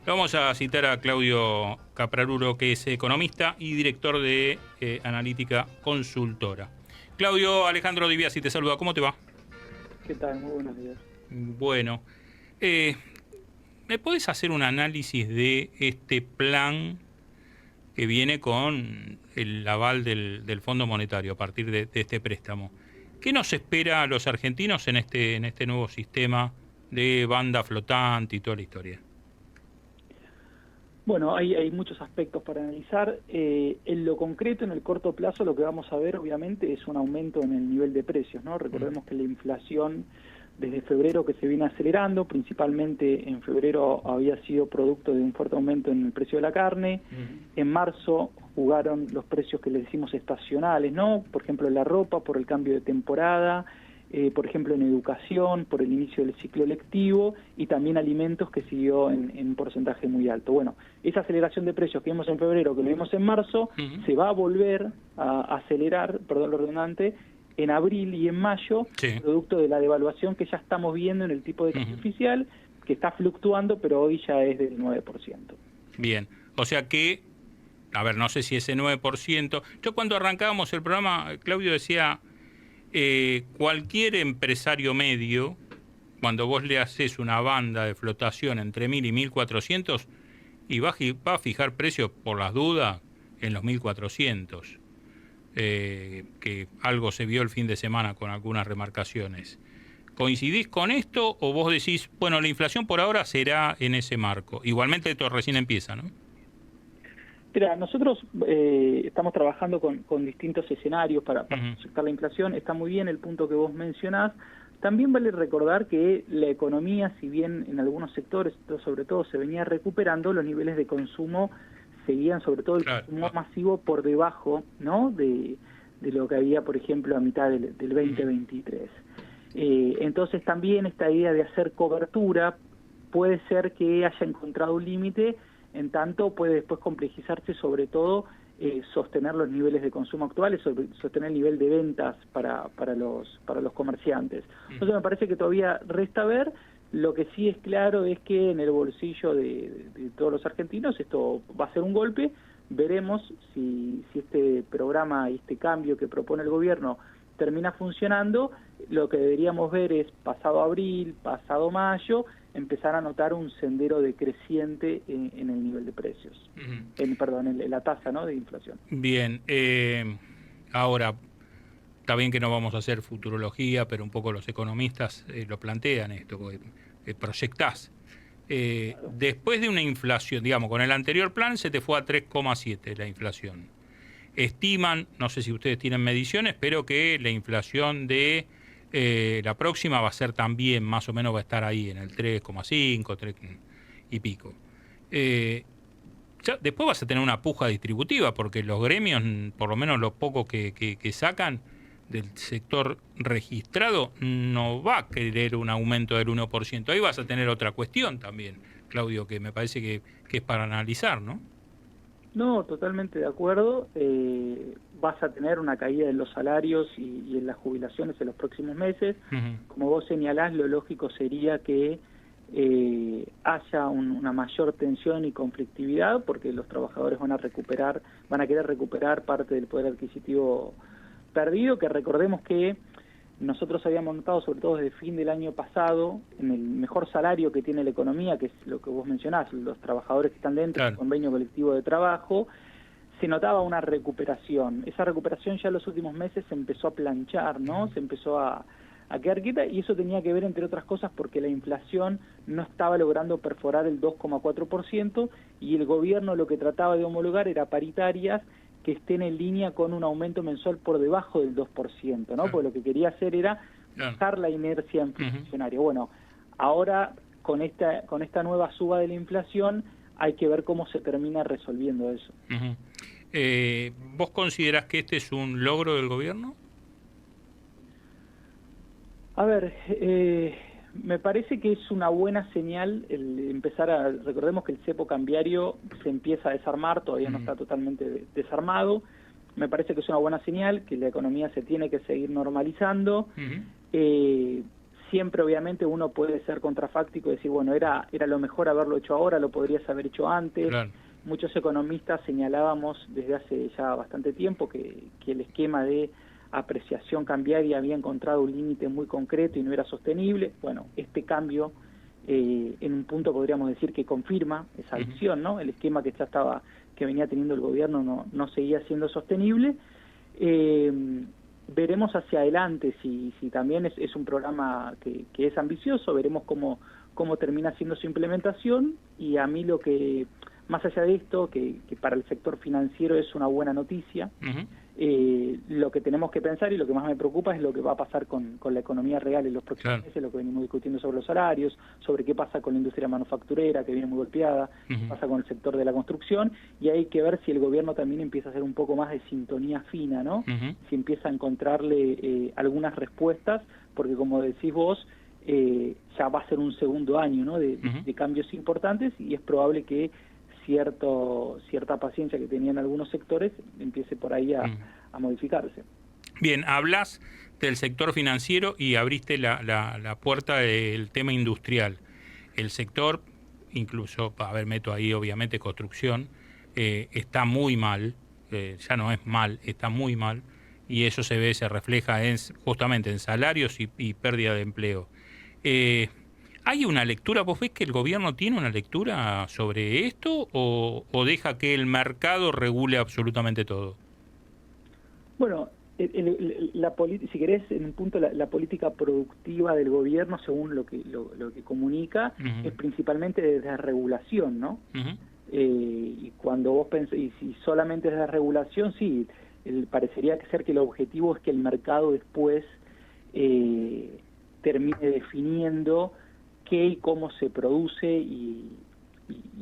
Vamos a citar a Claudio Capraruro, que es economista y director de Analítica Consultora. Claudio, Alejandro Di Biasi te saluda. ¿Cómo te va? ¿Qué tal? Muy buenos días. Bueno, ¿me podés hacer un análisis de este plan que viene con el aval del Fondo Monetario a partir de este préstamo? ¿Qué nos espera a los argentinos en este nuevo sistema de banda flotante y toda la historia? Bueno, hay muchos aspectos para analizar. En lo concreto, en el corto plazo, lo que vamos a ver, obviamente, es un aumento en el nivel de precios, ¿no? Recordemos que la inflación, desde febrero que se viene acelerando, principalmente en febrero había sido producto de un fuerte aumento en el precio de la carne. En marzo jugaron los precios que le decimos estacionales, ¿no? Por ejemplo, la ropa, por el cambio de temporada, por ejemplo, en educación, por el inicio del ciclo lectivo, y también alimentos, que siguió en porcentaje muy alto. Bueno, esa aceleración de precios que vimos en febrero, que lo vimos en marzo, se va a volver a acelerar, perdón lo redundante, en abril y en mayo, Sí. producto de la devaluación que ya estamos viendo en el tipo de cambio oficial, que está fluctuando, pero hoy ya es del 9%. Bien, o sea que, a ver, no sé si ese 9%, yo cuando arrancábamos el programa, Claudio decía, cualquier empresario medio, cuando vos le haces una banda de flotación entre 1.000 y 1.400, y va a fijar precios por las dudas en los 1.400, que algo se vio el fin de semana con algunas remarcaciones. ¿Coincidís con esto o vos decís, bueno, la inflación por ahora será en ese marco? Igualmente esto recién empieza, ¿no? Mira, nosotros estamos trabajando con distintos escenarios para proyectar la inflación. Está muy bien el punto que vos mencionás. También vale recordar que la economía, si bien en algunos sectores, sobre todo, se venía recuperando, los niveles de consumo seguían, sobre todo el consumo masivo, por debajo, ¿no?, de lo que había, por ejemplo, a mitad del 2023. Entonces también esta idea de hacer cobertura puede ser que haya encontrado un límite, en tanto puede después complejizarse, sobre todo sostener los niveles de consumo actuales, sostener el nivel de ventas para los comerciantes. Entonces me parece que todavía resta ver. Lo que sí es claro es que en el bolsillo de todos los argentinos esto va a ser un golpe. Veremos si este programa y este cambio que propone el gobierno termina funcionando. Lo que deberíamos ver es, pasado abril, pasado mayo, empezar a notar un sendero decreciente en el nivel de precios, en la tasa, ¿no?, de inflación. Bien, ahora, está bien que no vamos a hacer futurología, pero un poco los economistas lo plantean esto, porque proyectás. Después de una inflación, digamos, con el anterior plan se te fue a 3,7 la inflación. Estiman, no sé si ustedes tienen mediciones, pero que la inflación de la próxima va a ser también, más o menos va a estar ahí, en el 3,5, 3 y pico. Ya, después vas a tener una puja distributiva, porque los gremios, por lo menos lo poco que sacan del sector registrado, no va a querer un aumento del 1%. Ahí vas a tener otra cuestión también, Claudio, que me parece que es para analizar, ¿no? No, totalmente de acuerdo. Vas a tener una caída en los salarios y en las jubilaciones en los próximos meses. Como vos señalás, lo lógico sería que haya una mayor tensión y conflictividad, porque los trabajadores van a querer recuperar parte del poder adquisitivo perdido, que recordemos que nosotros habíamos notado, sobre todo desde fin del año pasado, en el mejor salario que tiene la economía, que es lo que vos mencionás, los trabajadores que están dentro del convenio colectivo de trabajo, se notaba una recuperación. Esa recuperación ya en los últimos meses se empezó a planchar, ¿no? Se empezó a quedar quieta, y eso tenía que ver, entre otras cosas, porque la inflación no estaba logrando perforar el 2,4%, y el gobierno lo que trataba de homologar era paritarias que estén en línea con un aumento mensual por debajo del 2%, ¿no? Porque lo que quería hacer era bajar la inercia inflacionaria. Bueno, ahora con esta nueva suba de la inflación hay que ver cómo se termina resolviendo eso. ¿Vos considerás que este es un logro del gobierno? A ver, me parece que es una buena señal el empezar recordemos que el cepo cambiario se empieza a desarmar, todavía no está totalmente desarmado. Me parece que es una buena señal, que la economía se tiene que seguir normalizando. siempre obviamente uno puede ser contrafáctico y decir, bueno, era lo mejor haberlo hecho ahora, lo podrías haber hecho antes. Claro. Muchos economistas señalábamos desde hace ya bastante tiempo que el esquema de apreciación cambiaria había encontrado un límite muy concreto y no era sostenible. Bueno, este cambio en un punto podríamos decir que confirma esa visión, ¿no? El esquema que venía teniendo el gobierno no seguía siendo sostenible. Veremos hacia adelante si también es un programa que es ambicioso, veremos cómo termina siendo su implementación, y a mí lo que, más allá de esto, que para el sector financiero es una buena noticia, lo que tenemos que pensar y lo que más me preocupa es lo que va a pasar con la economía real en los próximos meses, lo que venimos discutiendo sobre los salarios, sobre qué pasa con la industria manufacturera, que viene muy golpeada, qué pasa con el sector de la construcción, y hay que ver si el gobierno también empieza a hacer un poco más de sintonía fina, ¿no? Si empieza a encontrarle algunas respuestas, porque como decís vos, ya va a ser un segundo año, ¿no? de cambios importantes, y es probable que cierta paciencia que tenían algunos sectores empiece por ahí a modificarse. Bien, hablas del sector financiero y abriste la puerta del tema industrial. El sector, incluso, meto ahí obviamente construcción, está muy mal, ya no es mal, está muy mal, y eso se refleja justamente en salarios y pérdida de empleo. ¿Hay una lectura? ¿Vos ves que el gobierno tiene una lectura sobre esto o deja que el mercado regule absolutamente todo? Bueno, si querés, en un punto la política productiva del gobierno, según lo que comunica, es principalmente desde regulación, ¿no? Y cuando vos pensás, y si solamente es de regulación, sí, parecería ser que el objetivo es que el mercado después termine definiendo qué y cómo se produce y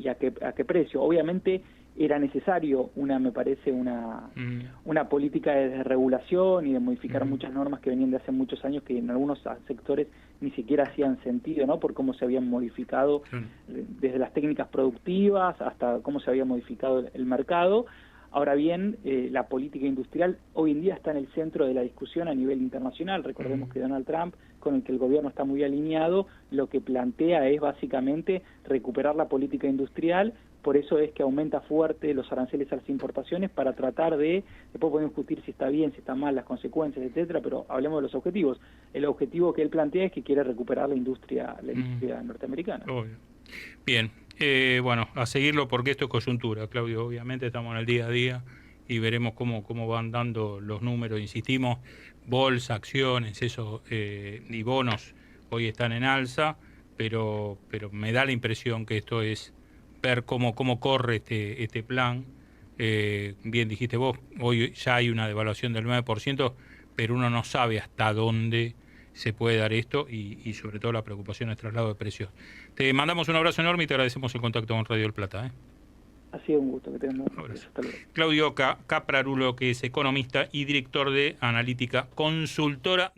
a qué precio. Obviamente era necesario me parece una política de regulación y de modificar muchas normas que venían de hace muchos años, que en algunos sectores ni siquiera hacían sentido, ¿no? Por cómo se habían modificado desde las técnicas productivas hasta cómo se había modificado el mercado. Ahora bien, la política industrial hoy en día está en el centro de la discusión a nivel internacional. Recordemos que Donald Trump, con el que el gobierno está muy alineado, lo que plantea es básicamente recuperar la política industrial. Por eso es que aumenta fuerte los aranceles a las importaciones para tratar después podemos discutir si está bien, si está mal, las consecuencias, etcétera, pero hablemos de los objetivos. El objetivo que él plantea es que quiere recuperar la industria norteamericana. Obvio. Bien, bueno, a seguirlo porque esto es coyuntura, Claudio, obviamente estamos en el día a día y veremos cómo van dando los números, insistimos, bolsa, acciones, eso y bonos hoy están en alza, pero me da la impresión que esto es ver cómo corre este plan. Bien dijiste vos, hoy ya hay una devaluación del 9%, pero uno no sabe hasta dónde se puede dar esto y sobre todo la preocupación es traslado de precios. Te mandamos un abrazo enorme y te agradecemos el contacto con Radio del Plata. Ha sido un gusto que tengas. Hasta luego. Claudio Caprarulo, que es economista y director de Analítica Consultora.